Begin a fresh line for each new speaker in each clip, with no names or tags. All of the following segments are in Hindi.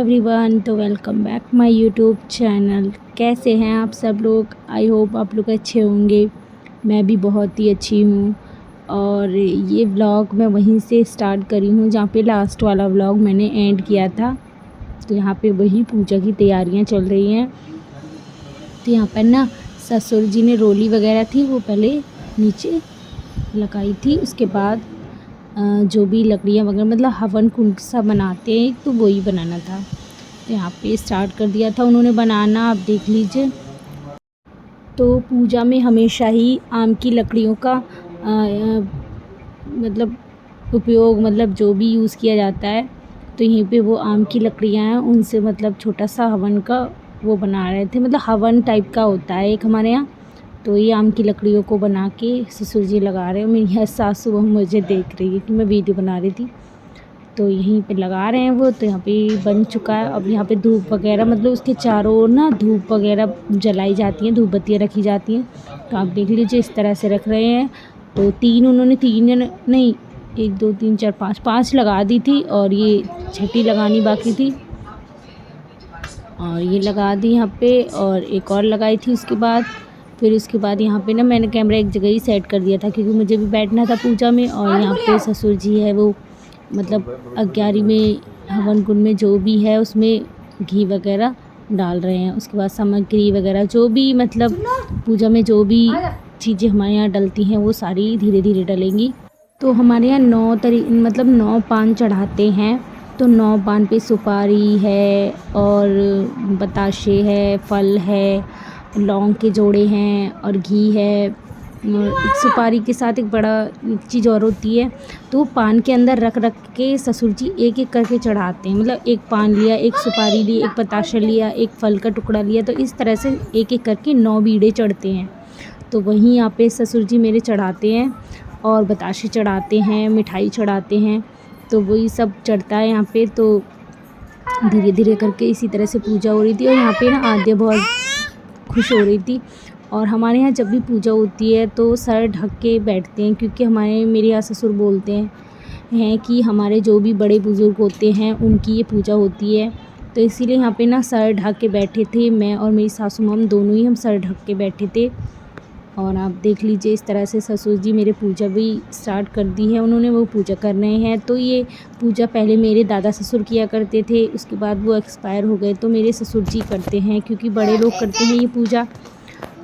एवरीवन, तो welcome back my YouTube channel. कैसे हैं आप सब लोग? आई होप आप लोग अच्छे होंगे। मैं भी बहुत ही अच्छी हूँ। और ये व्लॉग मैं वहीं से स्टार्ट करी हूँ जहाँ पे लास्ट वाला व्लॉग मैंने एंड किया था। तो यहाँ पे वही पूजा की तैयारियाँ चल रही हैं। तो यहाँ पर ना ससुर जी ने रोली वगैरह थी वो पहले नीचे लगाई थी। उसके बाद जो भी लकड़ियाँ वगैरह मतलब हवन कुंड सा बनाते हैं तो वही बनाना था। तो यहाँ पे स्टार्ट कर दिया था उन्होंने बनाना। आप देख लीजिए। तो पूजा में हमेशा ही आम की लकड़ियों का मतलब उपयोग मतलब जो भी यूज़ किया जाता है। तो यहीं पे वो आम की लकड़ियाँ हैं, उनसे मतलब छोटा सा हवन का वो बना रहे थे। मतलब हवन टाइप का होता है एक हमारे यहाँ। तो ये आम की लकड़ियों को बना के ससुर जी लगा रहे हैं। मेरी यहाँ सासू बहू मुझे देख रही है कि मैं वीडियो बना रही थी। तो यहीं पे लगा रहे हैं वो। तो यहाँ पे बन चुका है। अब यहाँ पे धूप वगैरह मतलब उसके चारों ओर ना धूप वगैरह जलाई जाती हैं, धूप बत्तियाँ रखी जाती हैं। तो आप देख लीजिए इस तरह से रख रहे हैं। तो उन्होंने तीन नहीं 1 2 3 4 5 लगा दी थी और ये छठी लगानी बाकी थी। और ये लगा दी यहाँ पे और एक और लगाई थी उसके बाद। फिर उसके बाद यहाँ पे ना मैंने कैमरा एक जगह ही सेट कर दिया था क्योंकि मुझे भी बैठना था पूजा में। और यहाँ पे ससुर जी है वो मतलब अग्यारी में हवन कुंड में जो भी है उसमें घी वगैरह डाल रहे हैं। उसके बाद सामग्री वगैरह जो भी मतलब पूजा में जो भी चीज़ें हमारे यहाँ डलती हैं वो सारी धीरे धीरे डलेंगी। तो हमारे यहाँ 9 पान चढ़ाते हैं। तो 9 पान पे सुपारी है और बताशे है, फल है, लौंग के जोड़े हैं और घी है। और सुपारी के साथ एक बड़ा चीज़ और होती है। तो पान के अंदर रख के ससुर जी एक एक करके चढ़ाते हैं। मतलब एक पान लिया, एक सुपारी ली, एक बताशा लिया, एक फल का टुकड़ा लिया। तो इस तरह से एक एक करके 9 बीड़े चढ़ते हैं। तो वहीं यहाँ पे ससुर जी मेरे चढ़ाते हैं और बताशे चढ़ाते हैं, मिठाई चढ़ाते हैं। तो वही सब चढ़ता है यहाँ पे। तो धीरे धीरे करके इसी तरह से पूजा हो रही थी। और यहाँ पे ना आद्या बहुत खुश हो रही थी। और हमारे यहाँ जब भी पूजा होती है तो सर ढक के बैठते हैं क्योंकि मेरे यहाँ ससुर बोलते हैं कि हमारे जो भी बड़े बुज़ुर्ग होते हैं उनकी ये पूजा होती है। तो इसीलिए यहाँ पे ना सर ढक के बैठे थे। मैं और मेरी सासू माँ दोनों ही हम सर ढक के बैठे थे। और आप देख लीजिए इस तरह से ससुर जी मेरे पूजा भी स्टार्ट कर दी है उन्होंने। वो पूजा कर रहे हैं। तो ये पूजा पहले मेरे दादा ससुर किया करते थे, उसके बाद वो एक्सपायर हो गए तो मेरे ससुर जी करते हैं क्योंकि बड़े लोग करते हैं ये पूजा।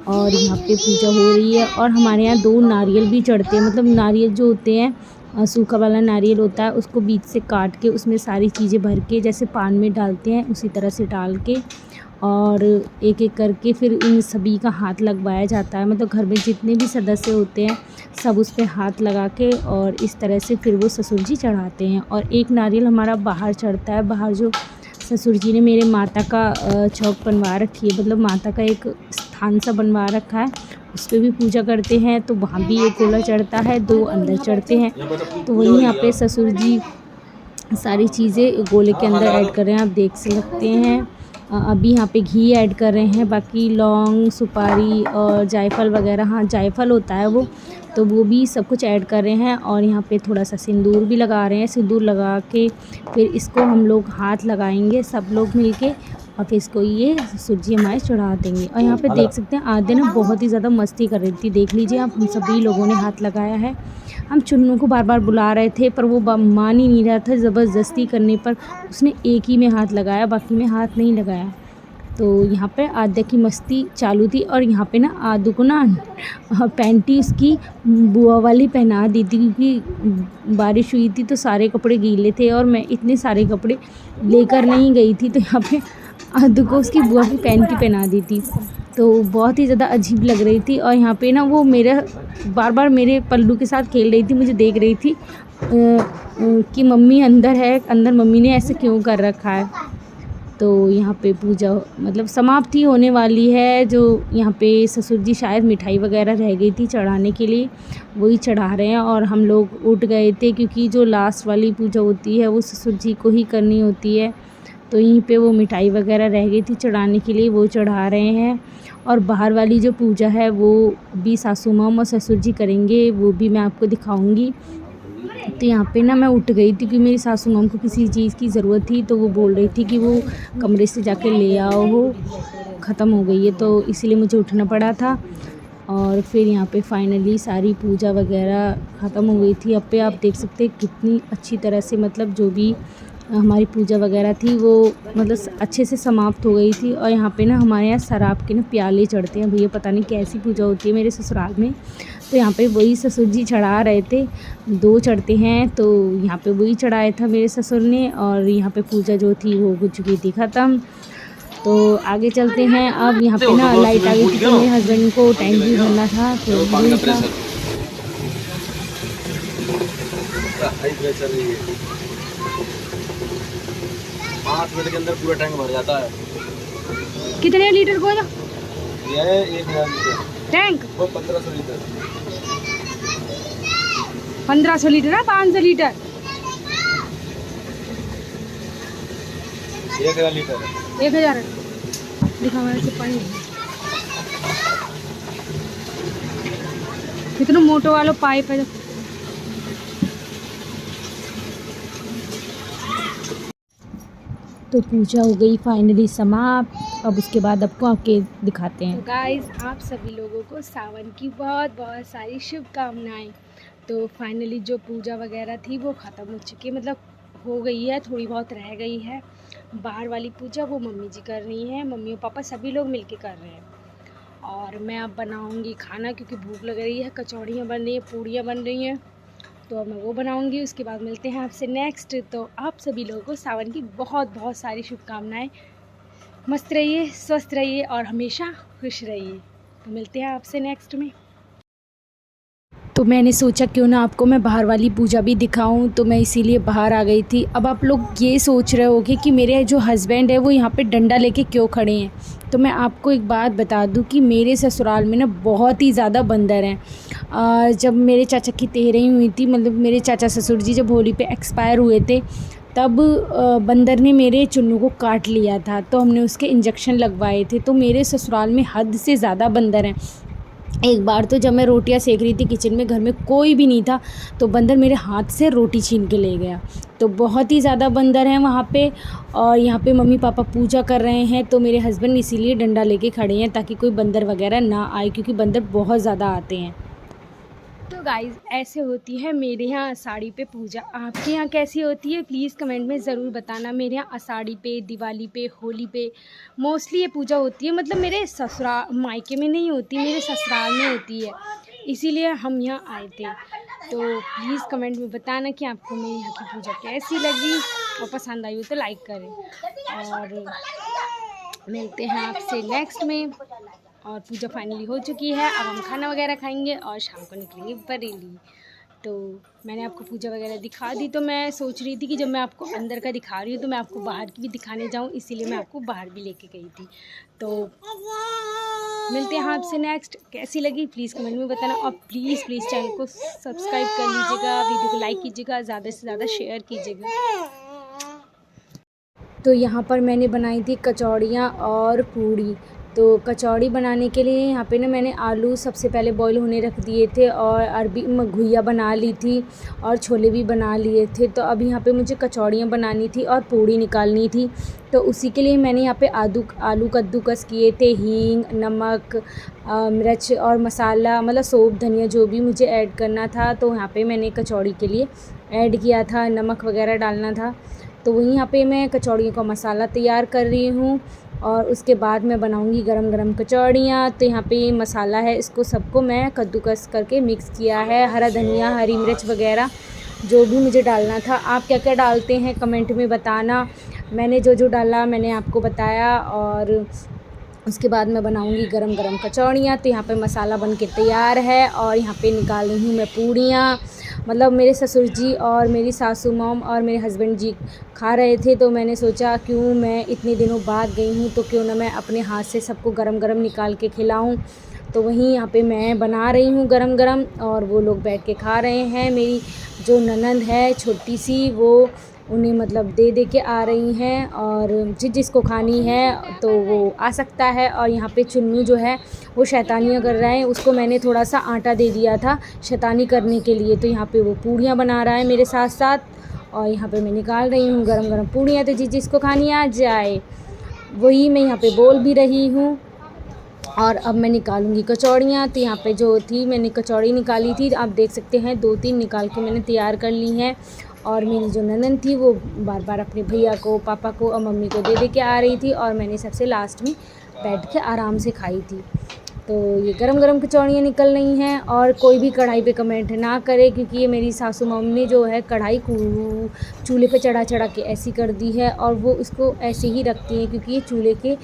और यहाँ पे पूजा हो रही है। और हमारे यहाँ 2 नारियल भी चढ़ते हैं। मतलब नारियल जो होते हैं सूखा वाला नारियल होता है, उसको बीच से काट के उसमें सारी चीज़ें भर के जैसे पान में डालते हैं उसी तरह से डाल के और एक एक करके फिर इन सभी का हाथ लगवाया जाता है। मतलब घर में जितने भी सदस्य होते हैं सब उस पर हाथ लगा के और इस तरह से फिर वो ससुर जी चढ़ाते हैं। और एक नारियल हमारा बाहर चढ़ता है। बाहर जो ससुर जी ने मेरे माता का चौक बनवा रखी है, मतलब माता का एक स्थान सा बनवा रखा है, उस पर भी पूजा करते हैं। तो वहाँ भी एक गोला चढ़ता है, 2 अंदर चढ़ते हैं। तो वहीं यहाँ पे ससुर जी सारी चीज़ें गोले के अंदर ऐड कर रहे हैं, आप देख सकते हैं। अभी यहाँ पे घी ऐड कर रहे हैं, बाकी लौंग, सुपारी और जायफल वगैरह, हाँ जायफल होता है वो, तो वो भी सब कुछ ऐड कर रहे हैं। और यहाँ पे थोड़ा सा सिंदूर भी लगा रहे हैं। सिंदूर लगा के फिर इसको हम लोग हाथ लगाएंगे सब लोग मिलके और फिर इसको ये ससुर जी हमारे चढ़ा देंगे। और यहाँ पे देख सकते हैं आद्या ना बहुत ही ज़्यादा मस्ती कर रही थी। देख लीजिए आप, हम सभी लोगों ने हाथ लगाया है। हम चुन्नू को बार बार बुला रहे थे पर वो मान ही नहीं रहा था। ज़बरदस्ती करने पर उसने एक ही में हाथ लगाया, बाकी में हाथ नहीं लगाया। तो यहाँ पे आद्या की मस्ती चालू थी। और यहाँ पे ना आदू को ना पैंटी उसकी बुआ वाली पहना दी थी क्योंकि बारिश हुई थी तो सारे कपड़े गीले थे और मैं इतने सारे कपड़े लेकर नहीं गई थी। तो यहाँ पे आदू को उसकी बुआ की पैंटी पहना दी थी। तो बहुत ही ज़्यादा अजीब लग रही थी। और यहाँ पे ना वो बार बार मेरे पल्लू के साथ खेल रही थी, मुझे देख रही थी कि मम्मी अंदर है, अंदर मम्मी ने ऐसे क्यों कर रखा है। तो यहाँ पे पूजा मतलब समाप्ति होने वाली है। जो यहाँ पे ससुर जी शायद मिठाई वगैरह रह गई थी चढ़ाने के लिए, वही चढ़ा रहे हैं। और हम लोग उठ गए थे क्योंकि जो लास्ट वाली पूजा होती है वो ससुर जी को ही करनी होती है। तो यहीं पे वो मिठाई वगैरह रह गई थी चढ़ाने के लिए, वो चढ़ा रहे हैं। और बाहर वाली जो पूजा है वो भी सासू माँ और ससुर जी करेंगे, वो भी मैं आपको दिखाऊंगी। तो यहाँ पे ना मैं उठ गई थी क्योंकि मेरी सासू माँ को किसी चीज़ की ज़रूरत थी, तो वो बोल रही थी कि वो कमरे से जाके ले आओ, वो ख़त्म हो गई है, तो इसीलिए मुझे उठना पड़ा था। और फिर यहाँ पे फाइनली सारी पूजा वगैरह ख़त्म हो गई थी। अब पे आप देख सकते हैं कितनी अच्छी तरह से मतलब जो भी हमारी पूजा वगैरह थी वो मतलब अच्छे से समाप्त हो गई थी। और यहाँ पे ना हमारे यहाँ शराब के ना प्याले चढ़ते हैं भैया, पता नहीं कैसी पूजा होती है मेरे ससुराल में। तो यहाँ पे वही ससुर जी चढ़ा रहे थे, 2 चढ़ते हैं, तो यहाँ पे वही चढ़ाया था मेरे ससुर ने। और यहाँ पे पूजा जो थी वो हो चुकी थी ख़त्म। तो आगे चलते हैं। अब यहाँ पे ना लाइट आ गई थी, तो मेरे हस्बैंड को टैंक भी भरना था, तो वही था।
5 मिनट के अंदर पूरा टैंक भर जाता है।
कितने लीटर को था
ये 1000 लीटर
टैंक?
वो 1500 लीटर
1500 लीटर है, 500 लीटर?
1000 लीटर है।
1000 दिखा मेरे से पानी। कितना मोटो वाला पाइप है। तो पूजा हो गई फाइनली समाप्त। अब उसके बाद आपको आके दिखाते हैं। तो गाइस, आप सभी लोगों को सावन की बहुत बहुत सारी शुभकामनाएं। तो फाइनली जो पूजा वगैरह थी वो ख़त्म हो चुकी है, मतलब हो गई है, थोड़ी बहुत रह गई है। बाहर वाली पूजा वो मम्मी जी कर रही हैं, मम्मी और पापा सभी लोग मिलके कर रहे हैं। और मैं अब बनाऊंगी खाना क्योंकि भूख लग रही है। कचौड़ियाँ बन रही हैं, पूड़ियाँ बन रही हैं, तो अब मैं वो बनाऊंगी। उसके बाद मिलते हैं आपसे नेक्स्ट। तो आप सभी लोगों को सावन की बहुत बहुत सारी शुभकामनाएं। मस्त रहिए, स्वस्थ रहिए और हमेशा खुश रहिए। तो मिलते हैं आपसे नेक्स्ट में। तो मैंने सोचा क्यों ना आपको मैं बाहर वाली पूजा भी दिखाऊं, तो मैं इसीलिए बाहर आ गई थी। अब आप लोग ये सोच रहे होगे कि मेरे जो हस्बैंड है वो यहाँ पे डंडा लेके क्यों खड़े हैं। तो मैं आपको एक बात बता दूं कि मेरे ससुराल में ना बहुत ही ज़्यादा बंदर हैं। जब मेरे चाचा की तेरहवीं हुई थी, मतलब मेरे चाचा ससुर जी जब होली पे एक्सपायर हुए थे, तब बंदर ने मेरे चुन्नू को काट लिया था, तो हमने उसके इंजेक्शन लगवाए थे। तो मेरे ससुराल में हद से ज़्यादा बंदर हैं। एक बार तो जब मैं रोटियां सेक रही थी किचन में, घर में कोई भी नहीं था, तो बंदर मेरे हाथ से रोटी छीन के ले गया। तो बहुत ही ज़्यादा बंदर हैं वहाँ पे। और यहाँ पे मम्मी पापा पूजा कर रहे हैं, तो मेरे हस्बैंड इसीलिए डंडा लेके खड़े हैं ताकि कोई बंदर वगैरह ना आए, क्योंकि बंदर बहुत ज़्यादा आते हैं। तो गाइज़, ऐसे होती है मेरे यहाँ आषाढ़ी पे पूजा। आपके यहाँ कैसी होती है प्लीज़ कमेंट में ज़रूर बताना। मेरे यहाँ आषाढ़ी पे, दिवाली पे, होली पे मोस्टली ये पूजा होती है। मतलब मेरे ससुराल मायके में नहीं होती, मेरे ससुराल में होती है, इसीलिए हम यहाँ आए थे। तो प्लीज़ कमेंट में बताना कि आपको मेरे यहाँ की पूजा कैसी लगी, और पसंद आई हो तो लाइक करें। और मिलते हैं आपसे नेक्स्ट में। और पूजा फाइनली हो चुकी है, अब हम खाना वगैरह खाएंगे और शाम को निकलेंगे बरेली। तो मैंने आपको पूजा वगैरह दिखा दी, तो मैं सोच रही थी कि जब मैं आपको अंदर का दिखा रही हूँ तो मैं आपको बाहर की भी दिखाने जाऊँ, इसीलिए मैं आपको बाहर भी लेके गई थी। तो मिलते हैं आपसे नेक्स्ट। कैसी लगी प्लीज़ कमेंट में बताना, और प्लीज़ चैनल को सब्सक्राइब कर लीजिएगा, वीडियो को लाइक कीजिएगा, ज़्यादा से ज़्यादा शेयर कीजिएगा। तो यहाँ पर मैंने बनाई थी कचौड़ियाँ और पूड़ी। तो कचौड़ी बनाने के लिए यहाँ पे ना मैंने आलू सबसे पहले बॉईल होने रख दिए थे, और अरबी घुइया बना ली थी, और छोले भी बना लिए थे। तो अब यहाँ पे मुझे कचौड़ियाँ बनानी थी और पूड़ी निकालनी थी। तो उसी के लिए मैंने यहाँ पे आलू कद्दूकस किए थे, हींग, नमक, मिर्च और मसाला, मतलब सौंफ, धनिया जो भी मुझे ऐड करना था, तो यहाँ पे मैंने कचौड़ी के लिए ऐड किया था, नमक वगैरह डालना था। तो वहीं यहाँ पे मैं कचौड़ियों का मसाला तैयार कर रही हूँ, और उसके बाद मैं बनाऊँगी गरम गरम कचौड़ियाँ। तो यहाँ पे मसाला है, इसको सबको मैं कद्दूकस करके मिक्स किया है, हरा धनिया, हरी मिर्च वगैरह जो भी मुझे डालना था। आप क्या क्या डालते हैं कमेंट में बताना। मैंने जो जो डाला मैंने आपको बताया। और उसके बाद मैं बनाऊंगी गरम गरम कचौड़ियाँ। तो यहाँ पे मसाला बन के तैयार है, और यहाँ पे निकाल रही हूँ मैं पूड़ियाँ। मतलब मेरे ससुर जी और मेरी सासू मॉम और मेरे हस्बैंड जी खा रहे थे, तो मैंने सोचा क्यों मैं इतने दिनों बाद गई हूँ तो क्यों ना मैं अपने हाथ से सबको गरम गरम निकाल के खिलाऊँ। तो वहीं यहाँ पे मैं बना रही हूँ गरम गरम, और वो लोग बैठ के खा रहे हैं। मेरी जो ननंद है छोटी सी, वो उन्हें मतलब दे के आ रही हैं, और जिसको खानी है तो वो आ सकता है। और यहाँ पे चुन्नू जो है वो शैतानियाँ कर रहा है, उसको मैंने थोड़ा सा आटा दे दिया था शैतानी करने के लिए, तो यहाँ पे वो पूड़ियाँ बना रहा है मेरे साथ साथ, और यहाँ पे मैं निकाल रही हूँ गरम गरम पूड़ियाँ, तो जिसको खानी आ जाए। वही मैं यहाँ पे बोल भी रही हूँ। और अब मैं निकालूंगी कचौड़ियाँ, तो यहाँ पे जो थी मैंने कचौड़ी निकाली थी, आप देख सकते हैं 2-3 निकाल के मैंने तैयार कर ली हैं। और मेरी जो ननद थी वो बार बार अपने भैया को, पापा को और मम्मी को दे के आ रही थी, और मैंने सबसे लास्ट में बैठ के आराम से खाई थी। तो ये गरम गरम कचौड़ियाँ निकल रही हैं। और कोई भी कढ़ाई पे कमेंट ना करे, क्योंकि ये मेरी सासू मम्मी ने जो है कढ़ाई चूल्हे पे चढ़ा के ऐसी कर दी है, और वो इसको ऐसे ही रखती हैं क्योंकि ये चूल्हे के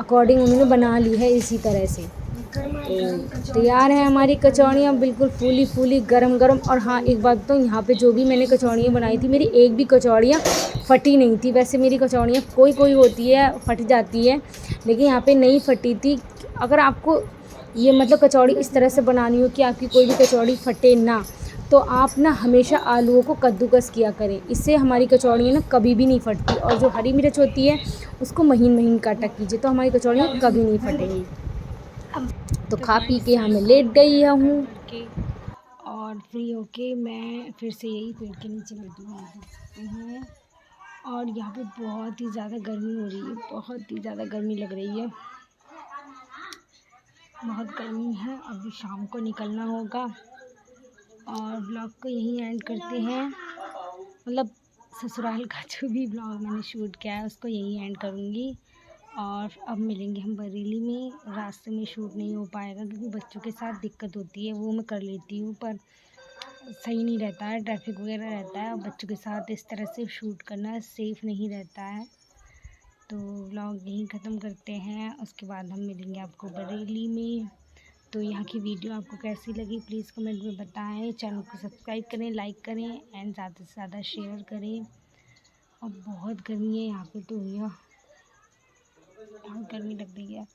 अकॉर्डिंग उन्होंने बना ली है इसी तरह से। तो तैयार है हमारी कचौड़ियाँ बिल्कुल फूली फूली गरम गरम। और हाँ, एक बात तो यहाँ पे जो भी मैंने कचौड़ियाँ बनाई थी, मेरी एक भी कचौड़ियाँ फटी नहीं थी। वैसे मेरी कचौड़ियाँ कोई होती है फट जाती है, लेकिन यहाँ पे नहीं फटी थी। अगर आपको ये मतलब कचौड़ी इस तरह से बनानी हो कि आपकी कोई भी कचौड़ी फटे ना, तो आप ना हमेशा आलूओं को कद्दूकस किया करें, इससे हमारी कचौड़ियाँ ना कभी भी नहीं फटती। और जो हरी मिर्च होती है उसको महीन महीन काटा कीजिए, तो हमारी कचौड़ियाँ कभी नहीं फटेंगी। तो खा पी के यहाँ मैं लेट गई हूँ, और फ्री होके मैं फिर से यही पेड़ के नीचे बैठी हूँ। और यहाँ पे बहुत ही ज़्यादा गर्मी हो रही है, बहुत ही ज़्यादा गर्मी लग रही है, बहुत गर्मी है। अभी शाम को निकलना होगा, और ब्लॉग को यहीं एंड करते हैं। मतलब ससुराल का जो भी ब्लॉग मैंने शूट किया है उसको यहीं एंड करूँगी। और अब मिलेंगे हम बरेली में। रास्ते में शूट नहीं हो पाएगा क्योंकि बच्चों के साथ दिक्कत होती है, वो मैं कर लेती हूँ पर सही नहीं रहता है, ट्रैफिक वगैरह रहता है, और बच्चों के साथ इस तरह से शूट करना सेफ़ नहीं रहता है। तो व्लॉग यहीं ख़त्म करते हैं, उसके बाद हम मिलेंगे आपको बरेली में। तो यहाँ की वीडियो आपको कैसी लगी प्लीज़ कमेंट में बताएं। चैनल को सब्सक्राइब करें, लाइक करें एंड ज़्यादा से ज़्यादा शेयर करें। और बहुत गर्मी है यहाँ पे, तो भैया बहुत गर्मी लग रही है।